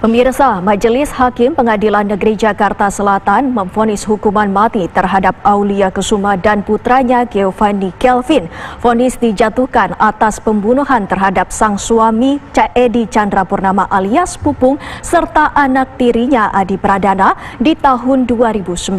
Pemirsa, Majelis Hakim Pengadilan Negeri Jakarta Selatan memvonis hukuman mati terhadap Aulia Kesuma dan putranya Giovanni Kelvin. Vonis dijatuhkan atas pembunuhan terhadap sang suami Edi Chandra Purnama alias Pupung serta anak tirinya Adi Pradana di tahun 2019.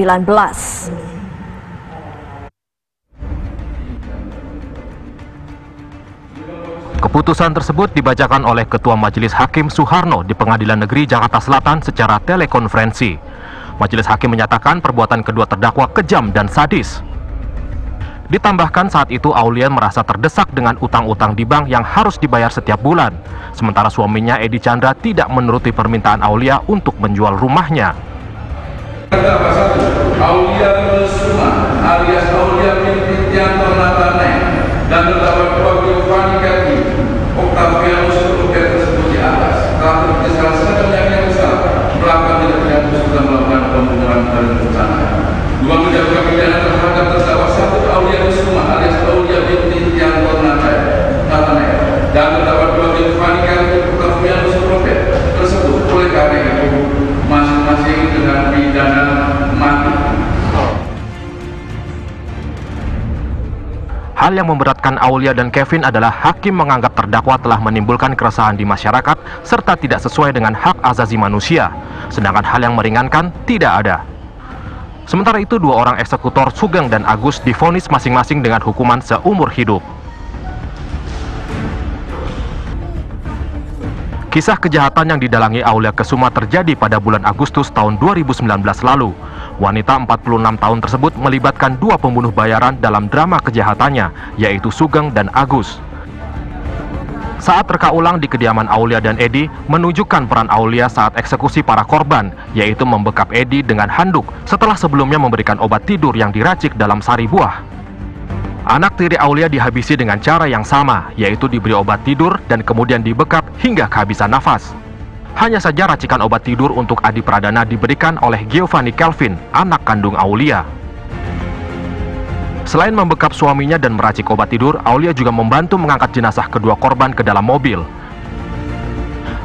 Keputusan tersebut dibacakan oleh Ketua Majelis Hakim Suharno di Pengadilan Negeri Jakarta Selatan secara telekonferensi. Majelis Hakim menyatakan perbuatan kedua terdakwa kejam dan sadis. Ditambahkan saat itu Aulia merasa terdesak dengan utang-utang di bank yang harus dibayar setiap bulan. Sementara suaminya Edi Chandra tidak menuruti permintaan Aulia untuk menjual rumahnya. Terdakwa 1, Aulia Kesuma alias Aulia binti Tianto Natane dan terdakwa 2 Giovanni Kelvin Octavianus tersebut di atas telah terbukti salah satu yang besar melakukan tindak pidana sudah melakukan pembunuhan berencana. 2 menjatuhkan pidana terhadap terdakwa 1 Aulia Kesuma alias Aulia binti Tianto Natane dan terdakwa 2 Giovanni Kelvin Octavianus tersebut oleh karena itu masing-masing dengan pidana mati. Hal yang memberatkan Aulia dan Kevin adalah hakim menganggap terdakwa telah menimbulkan keresahan di masyarakat serta tidak sesuai dengan hak asasi manusia. Sedangkan hal yang meringankan tidak ada. Sementara itu, 2 orang eksekutor Sugeng dan Agus divonis masing-masing dengan hukuman seumur hidup. Kisah kejahatan yang didalangi Aulia Kesuma terjadi pada bulan Agustus tahun 2019 lalu. Wanita 46 tahun tersebut melibatkan 2 pembunuh bayaran dalam drama kejahatannya, yaitu Sugeng dan Agus. Saat reka ulang di kediaman Aulia dan Edi, menunjukkan peran Aulia saat eksekusi para korban, yaitu membekap Edi dengan handuk setelah sebelumnya memberikan obat tidur yang diracik dalam sari buah. Anak tiri Aulia dihabisi dengan cara yang sama, yaitu diberi obat tidur dan kemudian dibekap hingga kehabisan nafas. Hanya saja racikan obat tidur untuk Adi Pradana diberikan oleh Giovanni Kelvin, anak kandung Aulia. Selain membekap suaminya dan meracik obat tidur, Aulia juga membantu mengangkat jenazah kedua korban ke dalam mobil.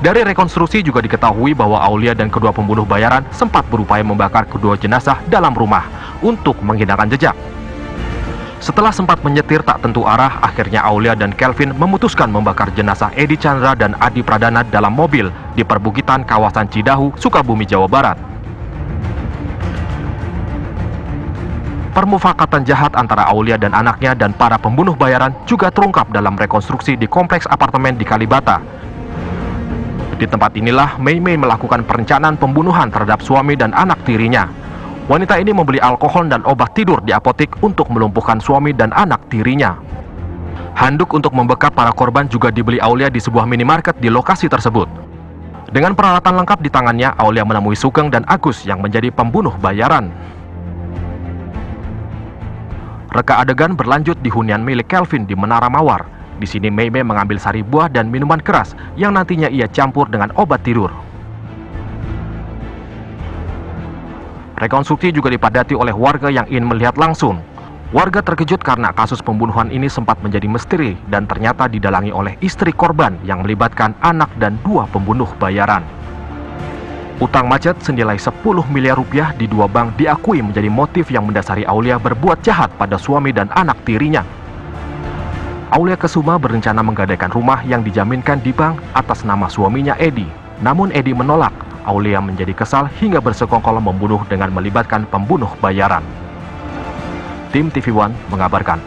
Dari rekonstruksi juga diketahui bahwa Aulia dan kedua pembunuh bayaran sempat berupaya membakar kedua jenazah dalam rumah untuk menghilangkan jejak. Setelah sempat menyetir tak tentu arah, akhirnya Aulia dan Kelvin memutuskan membakar jenazah Edi Chandra dan Adi Pradana dalam mobil di perbukitan kawasan Cidahu, Sukabumi, Jawa Barat. Permufakatan jahat antara Aulia dan anaknya dan para pembunuh bayaran juga terungkap dalam rekonstruksi di kompleks apartemen di Kalibata. Di tempat inilah Mei melakukan perencanaan pembunuhan terhadap suami dan anak tirinya. Wanita ini membeli alkohol dan obat tidur di apotik untuk melumpuhkan suami dan anak tirinya. Handuk untuk membekap para korban juga dibeli Aulia di sebuah minimarket di lokasi tersebut. Dengan peralatan lengkap di tangannya, Aulia menemui Sugeng dan Agus yang menjadi pembunuh bayaran. Reka adegan berlanjut di hunian milik Kelvin di Menara Mawar. Di sini Mei mengambil sari buah dan minuman keras yang nantinya ia campur dengan obat tidur. Rekonstruksi juga dipadati oleh warga yang ingin melihat langsung. Warga terkejut karena kasus pembunuhan ini sempat menjadi misteri dan ternyata didalangi oleh istri korban yang melibatkan anak dan 2 pembunuh bayaran. Utang macet senilai 10 miliar rupiah di 2 bank diakui menjadi motif yang mendasari Aulia berbuat jahat pada suami dan anak tirinya. Aulia Kesuma berencana menggadaikan rumah yang dijaminkan di bank atas nama suaminya Edi. Namun Edi menolak. Aulia menjadi kesal hingga bersekongkol membunuh dengan melibatkan pembunuh bayaran. Tim TV One mengabarkan.